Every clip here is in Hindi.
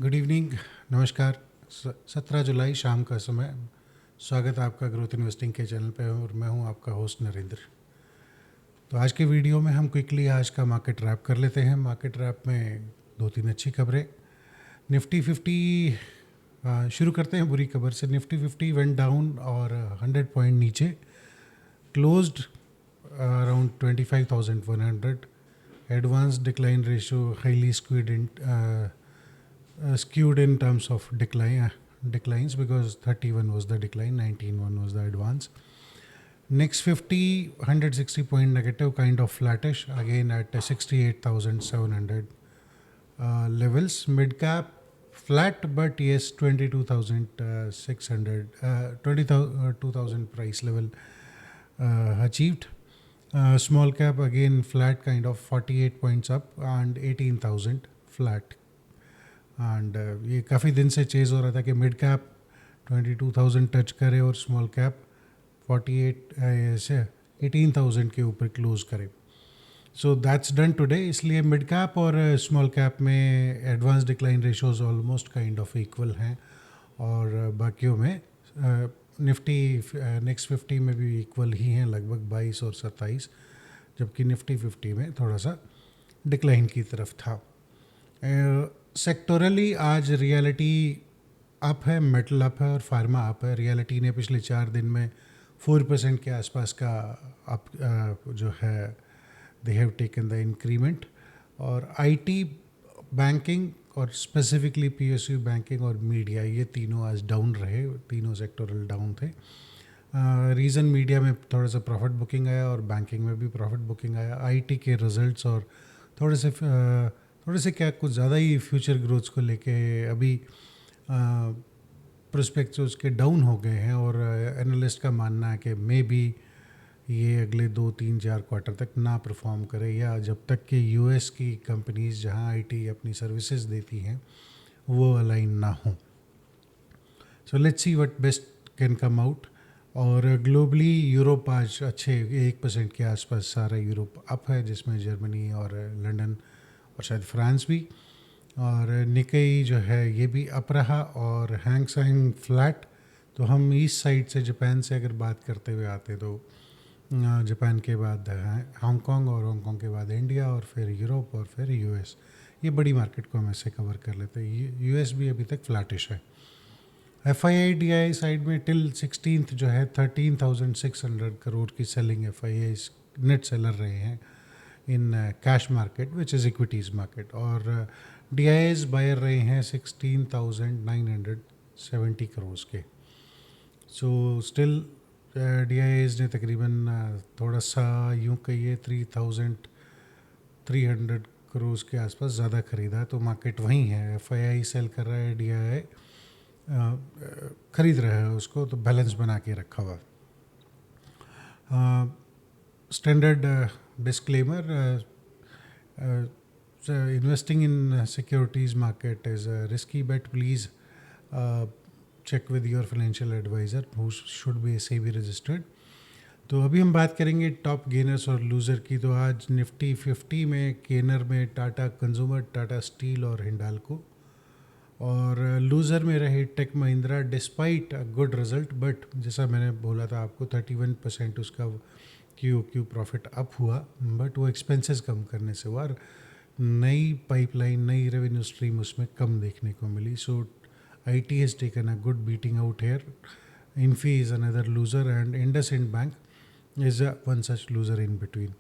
गुड इवनिंग, नमस्कार। 17 जुलाई शाम का समय। स्वागत है आपका ग्रोथ इन्वेस्टिंग के चैनल पे और मैं हूं आपका होस्ट नरेंद्र। तो आज के वीडियो में हम क्विकली आज का मार्केट रैप कर लेते हैं। मार्केट रैप में दो तीन अच्छी खबरें। निफ्टी 50 शुरू करते हैं बुरी खबर से। निफ्टी 50 वेंट डाउन और 100 पॉइंट नीचे, closed around 25,100। Advance decline ratio highly skewed in terms of declines because 31 was the decline, 19 was the advance. Next 50, 160 point negative, kind of flattish again at 68,700 levels. Mid cap flat, but yes, 22,600, 22,000 price level achieved. Small cap again flat, kind of 48 points up and 18,000 flat. And ये काफ़ी दिन से चेज़ हो रहा था कि मिड कैप 22,000 टच करे और स्मॉल कैप 48 से 18,000 के ऊपर क्लोज करे। So that's done today. इसलिए मिड कैप और स्मॉल कैप में advance decline ratios almost kind of equal हैं और बाकियों में निफ्टी नेक्स्ट 50 में भी इक्वल ही हैं, लगभग 22 और 27, जबकि निफ्टी 50 में थोड़ा सा डिक्लाइन की तरफ था। सेक्टोरली आज रियलिटी अप है, मेटल अप है और फार्मा अप है। रियलिटी ने पिछले 4 दिन में 4% के आसपास का अप जो है they have taken the increment. और आईटी, बैंकिंग और स्पेसिफिकली पीएसयू बैंकिंग और मीडिया, ये तीनों आज डाउन रहे, तीनों सेक्टोरल डाउन थे। रीज़न मीडिया में थोड़ा सा प्रॉफिट बुकिंग आया और बैंकिंग में भी प्रॉफिट बुकिंग आया। आईटी के रिजल्ट्स और थोड़े से क्या कुछ ज़्यादा ही फ्यूचर ग्रोथ्स को लेके अभी प्रोस्पेक्ट्स उसके डाउन हो गए हैं और एनालिस्ट का मानना है कि मे बी ये अगले 2-3-4 क्वार्टर तक ना परफॉर्म करे, या जब तक कि यूएस की कंपनीज जहां आईटी अपनी सर्विसेज देती हैं वो अलाइन ना हो। So let's see what best can come out. और ग्लोबली यूरोप आज अच्छे 1% के आसपास सारा यूरोप अप है, जिसमें जर्मनी और लंदन और शायद फ्रांस भी। और निकेई जो है ये भी अप रहा और हैंग सेंग फ्लैट। तो हम ईस्ट साइड से जापान से अगर बात करते हुए आते तो जापान के बाद हांगकांग और हांगकांग के बाद इंडिया और फिर यूरोप और फिर यूएस। ये बड़ी मार्केट को हम ऐसे कवर कर लेते हैं। यूएस भी अभी तक फ्लैटिश है। एफआईआई डीआई साइड में टिल 16th जो है 13,600 करोड़ की सेलिंग एफआईआई नेट सेलर रहे हैं in cash market which is equities market. और डीआईएस बायर रहे हैं 16,970 करोड़ के। सो स्टिल डीआईएस ने तकरीबन थोड़ा सा यूँ कहिए 3,300 करोड़ के आसपास ज़्यादा ख़रीदा, तो मार्केट वहीं है। एफआईआई सेल कर रहा है, डीआईआई ख़रीद रहा है उसको, तो बैलेंस बना के रखा हुआ। Standard disclaimer, investing in securities market is a risky bet. Please check with your financial advisor who should be SEBI registered. तो अभी हम बात करेंगे टॉप गेनर्स और लूज़र की। तो आज निफ्टी 50 में गेनर में टाटा कंज्यूमर, टाटा स्टील और हिंडाल्को, और लूज़र में रहे tech Mahindra despite a good result. But जैसा मैंने बोला था आपको 31% उसका क्यू प्रॉफिट अप हुआ, बट वो एक्सपेंसेस कम करने से हुआ और नई पाइपलाइन, नई रेवेन्यू स्ट्रीम उसमें कम देखने को मिली। So IT has taken a good beating out here. Infy is another loser and IndusInd bank is one such loser in between.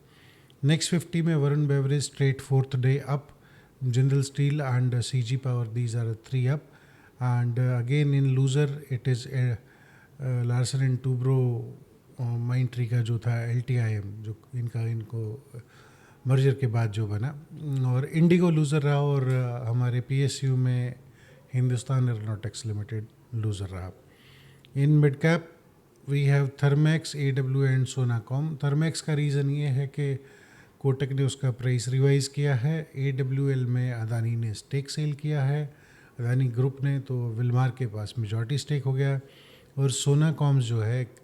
Next 50 में Varun beverage straight 4th day up, Jindal steel and CG power, these are 3 up. And again in loser it is Larsen and Toubro Mindtree का जो था LTIM, जो इनको मर्जर के बाद जो बना। और इंडिगो लूज़र रहा और हमारे PSU में हिंदुस्तान एरोनॉटिक्स लिमिटेड लूज़र रहा। In mid cap we have Thermax, AW and Sonacoms. Thermax का रीज़न ये है कि कोटक ने उसका प्राइस रिवाइज़ किया है। AWL में अदानी ने स्टेक सेल किया है, अदानी ग्रुप ने, तो विलमार के पास मेजॉरिटी स्टेक हो गया। और सोनाकॉम्स जो है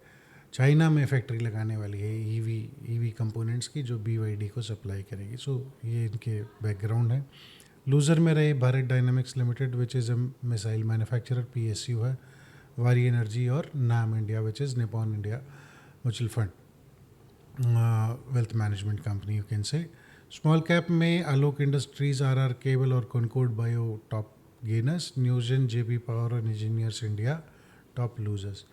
चाइना में फैक्ट्री लगाने वाली है ईवी कंपोनेंट्स की, जो BYD को सप्लाई करेगी। सो ये इनके बैकग्राउंड है। लूज़र में रहे Bharat dynamics limited which is a missile manufacturer, PSU है, वारी एनर्जी और NAM India which is Nippon India mutual fund wealth management company you can say. Small cap में आलोक इंडस्ट्रीज, RR केबल और Concord bio top gainers. Newgen, JP power और इंजीनियर्स इंडिया टॉप लूजर्स.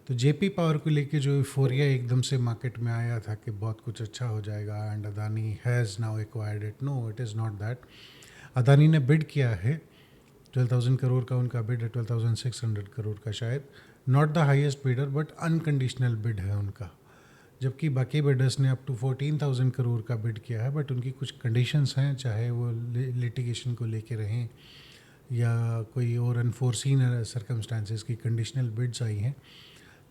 तो JP पावर को लेके जो यूफोरिया एकदम से मार्केट में आया था कि बहुत कुछ अच्छा हो जाएगा and Adani has now acquired it, no it is not that. Adani ने बिड किया है 12,000 करोड़ का, उनका बिड है 12,600 करोड़ का शायद. Not the highest bidder but unconditional bid है उनका. जबकि बाकी बिडर्स ने अप टू 14,000 करोड़ का बिड किया है, बट उनकी कुछ कंडीशंस हैं, चाहे वो लिटिगेशन को लेके रहें या कोई और अनफोर्सीन सर्कमस्टांसेस की कंडीशनल बिड्स आई हैं.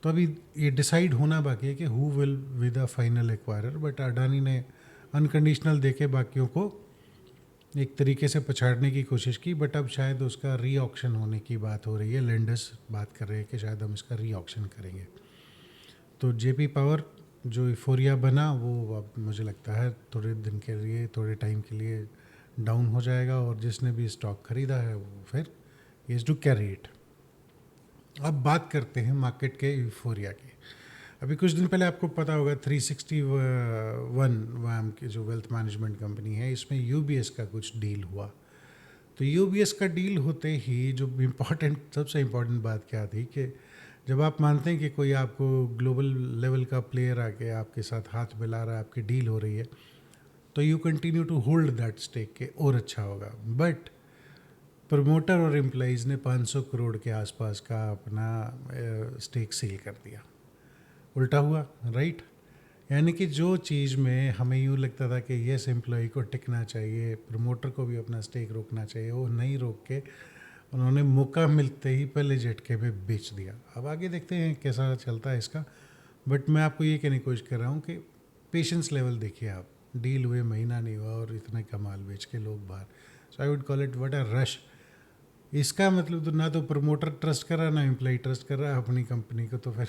तो अभी ये डिसाइड होना बाकी है कि who will with the final acquirer. But Adani ने अनकंडीशनल देके बाकियों को एक तरीके से पछाड़ने की कोशिश की. बट अब शायद उसका री ऑक्शन होने की बात हो रही है. लेंडर्स बात कर रहे हैं कि शायद हम इसका री ऑक्शन करेंगे. तो JP पावर जो यूफोरिया बना वो अब मुझे लगता है थोड़े दिन के लिए, थोड़े टाइम के लिए डाउन हो जाएगा, और जिसने भी स्टॉक खरीदा है वो फिर इज़ टू कैरी इट. अब बात करते हैं मार्केट के यूफोरिया की. अभी कुछ दिन पहले आपको पता होगा 361 वाम की जो वेल्थ मैनेजमेंट कंपनी है, इसमें UBS का कुछ डील हुआ. तो UBS का डील होते ही जो सबसे इम्पॉर्टेंट बात क्या थी कि जब आप मानते हैं कि कोई आपको ग्लोबल लेवल का प्लेयर आके आपके साथ हाथ मिला रहा है, आपकी डील हो रही है, तो you continue to hold that stake के और अच्छा होगा. बट प्रमोटर और एम्प्लॉइज़ ने 500 करोड़ के आसपास का अपना स्टेक सेल कर दिया. उल्टा हुआ, राइट. यानी कि जो चीज़ में हमें यूँ लगता था कि यस एम्प्लॉय को टिकना चाहिए, प्रमोटर को भी अपना स्टेक रोकना चाहिए, वो नहीं रोक के उन्होंने मौका मिलते ही पहले झटके पे बेच दिया. अब आगे देखते हैं कैसा चलता है इसका. बट मैं आपको ये कहने की कोशिश कर रहा हूँ कि पेशेंस लेवल देखिए आप. डील हुए महीना नहीं हुआ और इतना कमाल बेच के लोग बाहर. So I would call it what a rush. इसका मतलब तो ना तो प्रमोटर ट्रस्ट कर रहा, ना एम्प्लॉय ट्रस्ट कर रहा है अपनी कंपनी को. तो फिर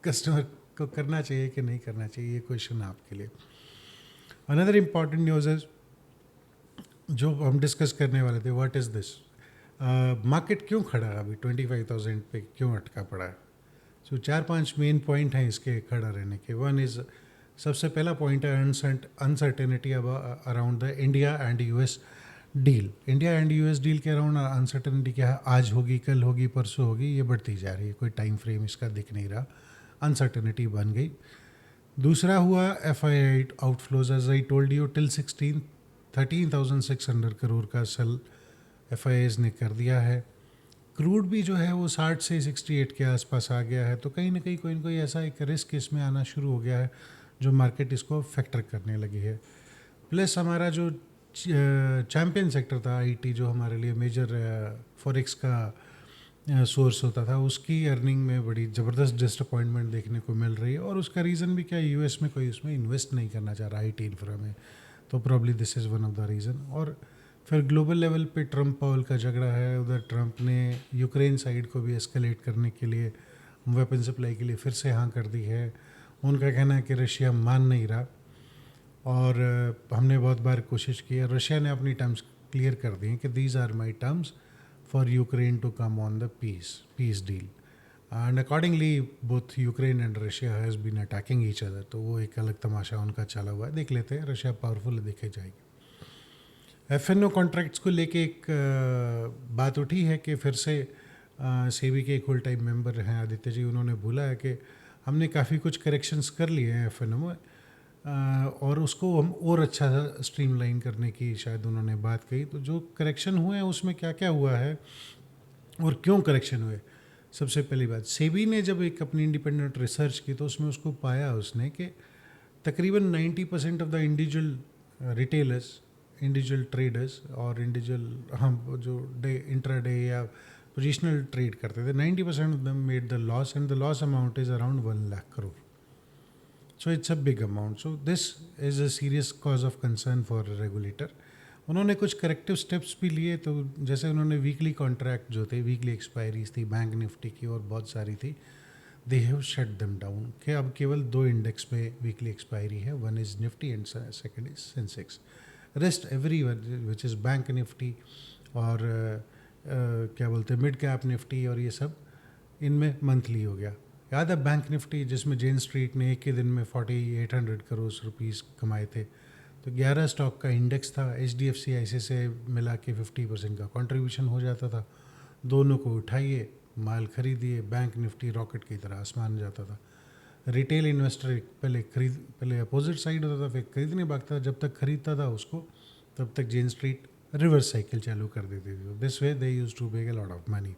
कस्टमर को करना चाहिए कि नहीं करना चाहिए, ये क्वेश्चन है आपके लिए. अनदर इम्पॉर्टेंट न्यूज़ है जो हम डिस्कस करने वाले थे. What is this? मार्केट क्यों खड़ा है अभी 25,000 पे, क्यों अटका पड़ा है? सो 4-5 मेन पॉइंट हैं इसके खड़ा रहने के. वन इज़, सबसे पहला पॉइंट है uncertainty around the India and US deal. India and US deal के अराउंड अनसर्टेनिटी क्या है? आज होगी, कल होगी, परसों होगी, ये बढ़ती जा रही है. कोई टाइम फ्रेम इसका दिख नहीं रहा. अनसर्टेनिटी बन गई. दूसरा हुआ FII outflows. As I told you till 13,600 crore का सेल FIIs ने कर दिया है. क्रूड भी जो है वो 60 से 68 के आसपास आ गया है. तो कहीं ना कहीं कोई ना कोई ऐसा एक रिस्क इसमें आना शुरू हो गया है जो मार्केट इसको फैक्टर करने लगी है. प्लस हमारा जो चैम्पियन सेक्टर था IT, जो हमारे लिए मेजर फॉरेक्स का सोर्स होता था, उसकी अर्निंग में बड़ी ज़बरदस्त डिसअपॉइंटमेंट देखने को मिल रही है. और उसका रीज़न भी क्या है, US में कोई उसमें इन्वेस्ट नहीं करना चाह रहा IT इंफ्रा में. तो probably this is one of the reason. और फिर ग्लोबल लेवल पे ट्रम्प पावल का झगड़ा है. उधर ट्रम्प ने यूक्रेन साइड को भी एस्केलेट करने के लिए, वेपन सप्लाई के लिए फिर से हाँ कर दी है. उनका कहना है कि रशिया मान नहीं रहा. और हमने बहुत बार कोशिश की है. रशिया ने अपनी टर्म्स क्लियर कर दी हैं कि these are my terms for Ukraine to come on the peace deal. And accordingly both Ukraine and Russia has been attacking each other. तो वो एक अलग तमाशा उनका चला हुआ है. देख लेते हैं, रशिया पावरफुल देखे जाएगी. FNO कॉन्ट्रैक्ट्स को लेके एक बात उठी है कि फिर से सेबी के एक होल टाइम मेंबर हैं आदित्य जी, उन्होंने बोला है कि हमने काफ़ी कुछ करेक्शंस कर लिए हैं FNO में, और उसको हम और अच्छा स्ट्रीमलाइन करने की शायद उन्होंने बात कही. तो जो करेक्शन हुए हैं उसमें क्या क्या हुआ है और क्यों करेक्शन हुए. सबसे पहली बात, सेबी ने जब एक अपनी इंडिपेंडेंट रिसर्च की तो उसमें उसको पाया उसने कि तकरीबन 90% of the individual retailers, individual traders और इंडिविजुअल हम जो इंट्राडे या पोजिशनल ट्रेड करते थे, 90% of them made the loss and the loss amount is around 1 lakh crore. So it's a big amount. So this is a serious cause of concern for regulator. उन्होंने कुछ करेक्टिव स्टेप्स भी लिए. तो जैसे उन्होंने वीकली कॉन्ट्रैक्ट जो थे, वीकली एक्सपायरीज थी बैंक निफ्टी की और बहुत सारी थी, they have shut them down. कि अब केवल 2 इंडेक्स पे वीकली एक्सपायरी है. One is Nifty and second is Sensex. Rest every which is bank Nifty और क्या बोलते हैं मिड कैप निफ्टी और ये सब इनमें मंथली हो गया। याद है बैंक निफ्टी जिसमें जेन स्ट्रीट ने एक ही दिन में 4800 करोड़ रुपीस कमाए थे, तो 11 स्टॉक का इंडेक्स था, HDFC ऐसे से मिला के 50% का कंट्रीब्यूशन हो जाता था। दोनों को उठाइए, माल खरीदिए, बैंक निफ्टी रॉकेट की तरह आसमान जाता था। रिटेल इन्वेस्टर पहले अपोजिट साइड होता था, फिर खरीदने भागता था, जब तक खरीदता था उसको तब तक जेन स्ट्रीट रिवर्स साइकिल चालू कर देती थी। This way they use to make a lot of money.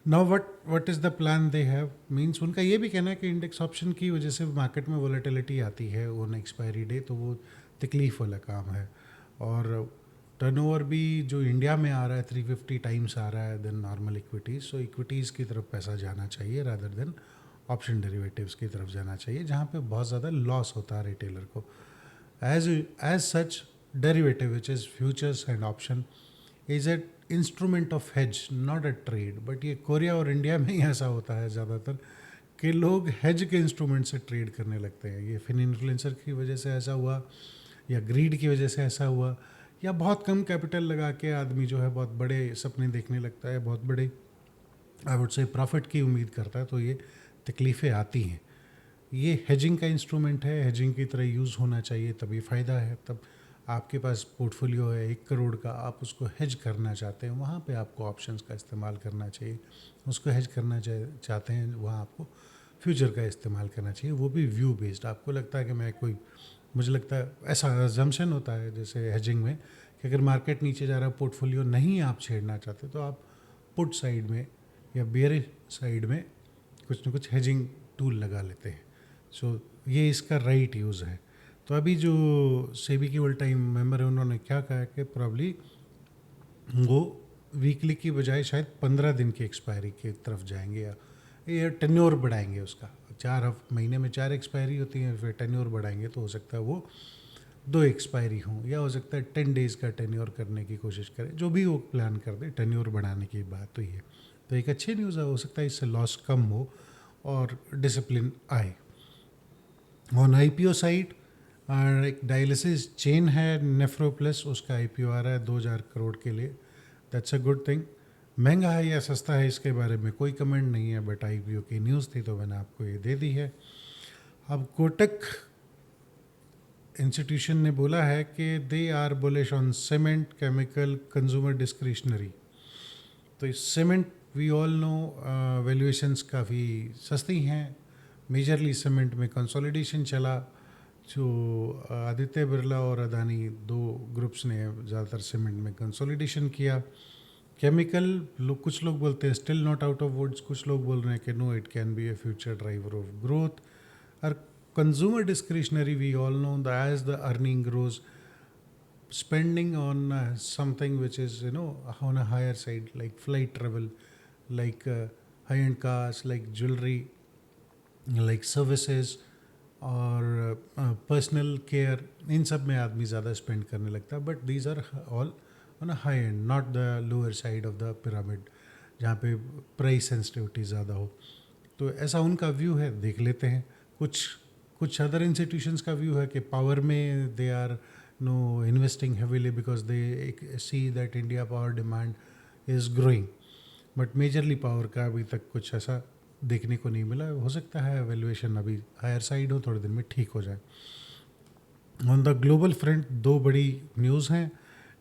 Now what is the plan they have means उनका ये भी कहना है कि इंडेक्स ऑप्शन की वजह से मार्केट में वॉलेटिलिटी आती है ऑन एक्सपायरी डे, तो वो तकलीफ़ वाला काम है। और टर्नओवर भी जो इंडिया में आ रहा है 350 टाइम्स आ रहा है देन नॉर्मल इक्विटीज़, सो इक्विटीज़ की तरफ पैसा जाना चाहिए रादर देन ऑप्शन डेरिवेटिव्स की तरफ जाना चाहिए, जहाँ पे बहुत ज़्यादा लॉस होता है रिटेलर को। As such derivative which is futures and option is a instrument of hedge not a trade. But ये कोरिया और इंडिया में ही ऐसा होता है ज़्यादातर कि लोग हेज के इंस्ट्रूमेंट से ट्रेड करने लगते हैं। ये फिन इन्फ्लुएंसर की वजह से ऐसा हुआ, या ग्रीड की वजह से ऐसा हुआ, या बहुत कम कैपिटल लगा के आदमी जो है बहुत बड़े सपने देखने लगता है, बहुत बड़े आई वुड से प्रॉफिट की उम्मीद करता है, तो ये तकलीफ़ें आती हैं। ये हेजिंग का इंस्ट्रूमेंट है, हेजिंग की तरह यूज़ होना चाहिए, तभी फ़ायदा है। तब आपके पास पोर्टफोलियो है 1 करोड़ का, आप उसको हेज करना चाहते हैं, वहाँ पे आपको ऑप्शंस का इस्तेमाल करना चाहिए। उसको हेज करना चाहते हैं, वहाँ आपको फ्यूचर का इस्तेमाल करना चाहिए, वो भी व्यू बेस्ड। आपको लगता है कि मैं कोई, मुझे लगता है ऐसा अजम्पशन होता है जैसे हेजिंग में कि अगर मार्केट नीचे जा रहा है, पोर्टफोलियो नहीं आप छेड़ना चाहते, तो आप पुट साइड में या बेयर साइड में कुछ ना कुछ हेजिंग टूल लगा लेते हैं। सो ये इसका राइट यूज़ है। तो अभी जो सेबी की ऑल टाइम मेंबर है उन्होंने क्या कहा कि प्रॉब्ली वो वीकली की बजाय शायद 15 दिन की एक्सपायरी की तरफ जाएंगे, या ये टेन्योर बढ़ाएंगे उसका। 4 महीने में 4 एक्सपायरी होती हैं, फिर टेन्योर बढ़ाएंगे तो हो सकता है वो 2 एक्सपायरी हों, या हो सकता है 10 डेज़ का टेन्योर करने की कोशिश करें। जो भी वो प्लान कर दे, टेन्योर बढ़ाने की बात हुई है, तो एक अच्छी न्यूज़ है। हो सकता है इससे लॉस कम हो और डिसिप्लिन आए। ऑन IPO साइड एक डायलिसिस चेन है नेफ्रो प्लस, उसका IPO आ रहा है 2000 करोड़ के लिए। That's a good thing. महंगा है या सस्ता है इसके बारे में कोई कमेंट नहीं है, बट IPO की न्यूज़ थी तो मैंने आपको ये दे दी है। अब कोटक इंस्टीट्यूशन ने बोला है कि they are bullish on cement, chemical, consumer discretionary. तो इस cement we all know valuations काफ़ी सस्ती हैं। मेजरली सीमेंट में कंसोलिडेशन चला, जो आदित्य बिरला और अदानी 2 ग्रुप्स ने ज़्यादातर सीमेंट में कंसोलिडेशन किया। केमिकल कुछ लोग बोलते हैं still not out of woods, कुछ लोग बोल रहे हैं कि no it can be a future driver of growth. और consumer discretionary we all know that as the earning grows, spending on something which is on a higher side, like flight travel, like high-end cars, like jewelry, like services और पर्सनल केयर, इन सब में आदमी ज़्यादा स्पेंड करने लगता है। But these are all on a high end, not the lower side of the pyramid जहाँ पे प्राइस सेंसिटिविटी ज़्यादा हो। तो ऐसा उनका व्यू है, देख लेते हैं। कुछ अदर इंस्टीट्यूशंस का व्यू है कि पावर में they are now investing heavily because they see that India power demand is growing. But majorly power का अभी तक कुछ ऐसा देखने को नहीं मिला। हो सकता है वैल्यूएशन अभी हायर साइड हो, थोड़े दिन में ठीक हो जाए। ऑन द ग्लोबल फ्रंट 2 बड़ी न्यूज़ हैं।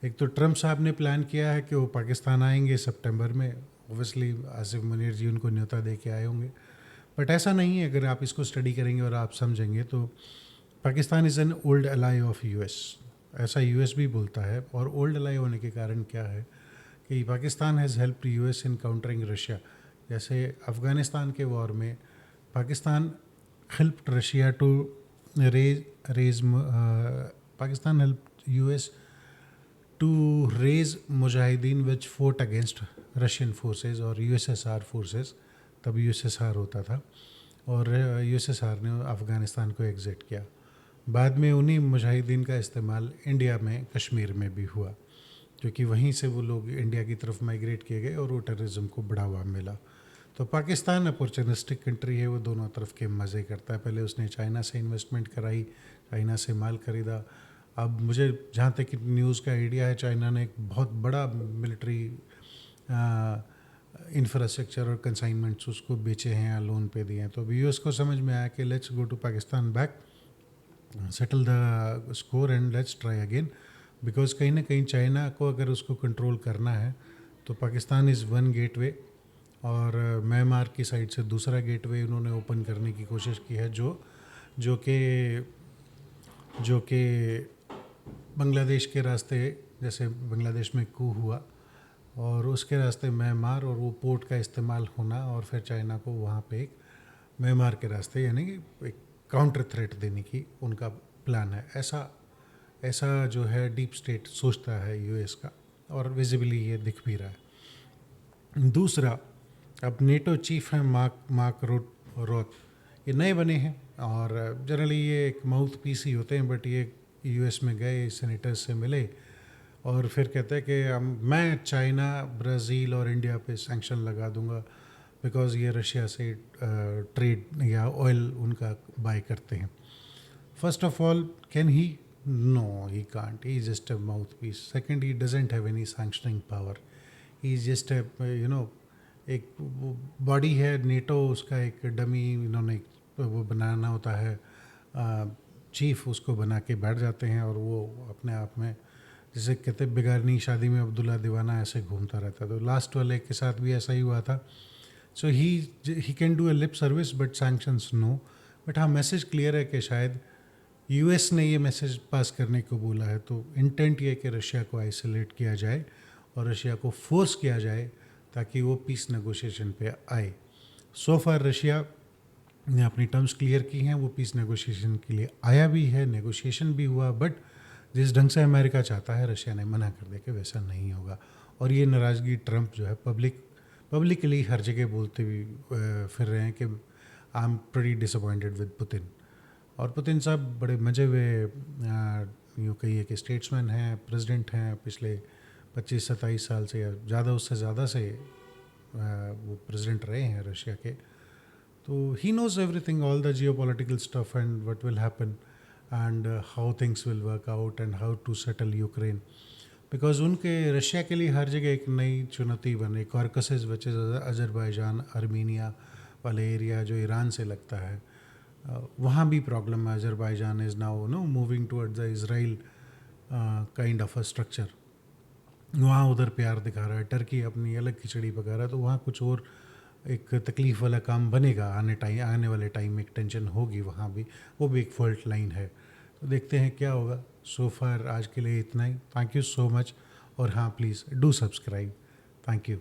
एक तो ट्रम्प साहब ने प्लान किया है कि वो पाकिस्तान आएंगे सितंबर में। ओबियसली आसिफ मुनीर जी उनको न्योता दे के आए होंगे, बट ऐसा नहीं है। अगर आप इसको स्टडी करेंगे और आप समझेंगे तो Pakistan is an old ally of US, ऐसा US भी बोलता है। और ओल्ड अलाई होने के कारण क्या है कि Pakistan has helped US in countering Russia. जैसे अफ़गानिस्तान के वॉर में Pakistan helped Russia to raise Pakistan helped US to raise mujahideen which fought against Russian forces और USSR फोर्सेस। तब USSR होता था और USSR ने अफ़गानिस्तान को एग्जिट किया। बाद में उन्हीं मुजाहिदीन का इस्तेमाल इंडिया में कश्मीर में भी हुआ, क्योंकि वहीं से वो लोग इंडिया की तरफ माइग्रेट किए गए और वो टेररिज्म को बढ़ावा मिला। तो पाकिस्तान अपॉर्चुनिस्टिक कंट्री है, वो दोनों तरफ के मज़े करता है। पहले उसने चाइना से इन्वेस्टमेंट कराई, चाइना से माल खरीदा, अब मुझे जहाँ तक न्यूज़ का आइडिया है, चाइना ने एक बहुत बड़ा मिलिट्री इंफ्रास्ट्रक्चर और कंसाइनमेंट्स उसको बेचे हैं या लोन पे दिए हैं। तो अभी यूएस को समझ में आया कि let's go to Pakistan back, settle the score and let's try again, because कहीं ना कहीं चाइना को अगर उसको कंट्रोल करना है तो पाकिस्तान इज़ वन गेटवे, और म्यांमार की साइड से दूसरा गेटवे उन्होंने ओपन करने की कोशिश की है, जो कि बांग्लादेश के रास्ते, जैसे बांग्लादेश में कू हुआ और उसके रास्ते म्यांमार और वो पोर्ट का इस्तेमाल होना, और फिर चाइना को वहाँ पे एक म्यांमार के रास्ते यानी कि एक काउंटर थ्रेट देने की उनका प्लान है। ऐसा जो है डीप स्टेट सोचता है यूएस का, और विजिबली ये दिख भी रहा है। दूसरा, अब नेटो चीफ हैं मार्क रोथ, ये नए बने हैं और जनरली ये एक माउथ पीस ही होते हैं, बट ये यूएस में गए, सेनेटर्स से मिले और फिर कहते हैं कि मैं चाइना, ब्राज़ील और इंडिया पे सैंक्शन लगा दूंगा बिकॉज़ ये रशिया से ट्रेड या ऑयल उनका बाय करते हैं। First of all, can he? No, he can't, he is just a mouthpiece. Second, he doesn't have any sanctioning power, he is just एक बॉडी है नेटो, उसका एक डमी इन्होंने वो बनाना होता है, चीफ उसको बना के बैठ जाते हैं और वो अपने आप में, जैसे कहते बिगाड़नी शादी में अब्दुल्ला दीवाना ऐसे घूमता रहता है। तो लास्ट वाले के साथ भी ऐसा ही हुआ था। So he can do a lip service but sanctions no. But हाँ, मैसेज क्लियर है कि शायद यूएस ने ये मैसेज पास करने को बोला है, तो इंटेंट ये है कि रशिया को आइसोलेट किया जाए और रशिया को फोर्स किया जाए ताकि वो पीस नेगोशिएशन पे आए। सो फार रशिया ने अपनी टर्म्स क्लियर की हैं, वो पीस नेगोशिएशन के लिए आया भी है, नेगोशिएशन भी हुआ, बट जिस ढंग से अमेरिका चाहता है रशिया ने मना कर दिया कि वैसा नहीं होगा। और ये नाराज़गी ट्रंप जो है पब्लिकली हर जगह बोलते हुए फिर रहे हैं कि I am pretty disappointed with Putin. और पुतिन साहब बड़े मजे हुए यूँ कहिए कि स्टेट्समैन हैं, प्रेसिडेंट हैं, पिछले 25-27 साल से या ज़्यादा, उससे ज़्यादा से वो प्रेसिडेंट रहे हैं रशिया के। तो he knows everything, all the geopolitical stuff and what will happen and how things will work out and how to settle Ukraine, because उनके रशिया के लिए हर जगह एक नई चुनौती बने। Caucasus which is Azerbaijan, Armenia वाले एरिया जो ईरान से लगता है, वहाँ भी प्रॉब्लम है। Azerbaijan is now moving towards the Israel kind of a structure, वहाँ उधर प्यार दिखा रहा है। टर्की अपनी अलग खिचड़ी पका रहा है, तो वहाँ कुछ और एक तकलीफ़ वाला काम बनेगा आने वाले टाइम में, एक टेंशन होगी वहाँ भी, वो भी एक फॉल्ट लाइन है। तो देखते हैं क्या होगा। सो फार आज के लिए इतना ही। थैंक यू सो मच, और हाँ please do subscribe. Thank you.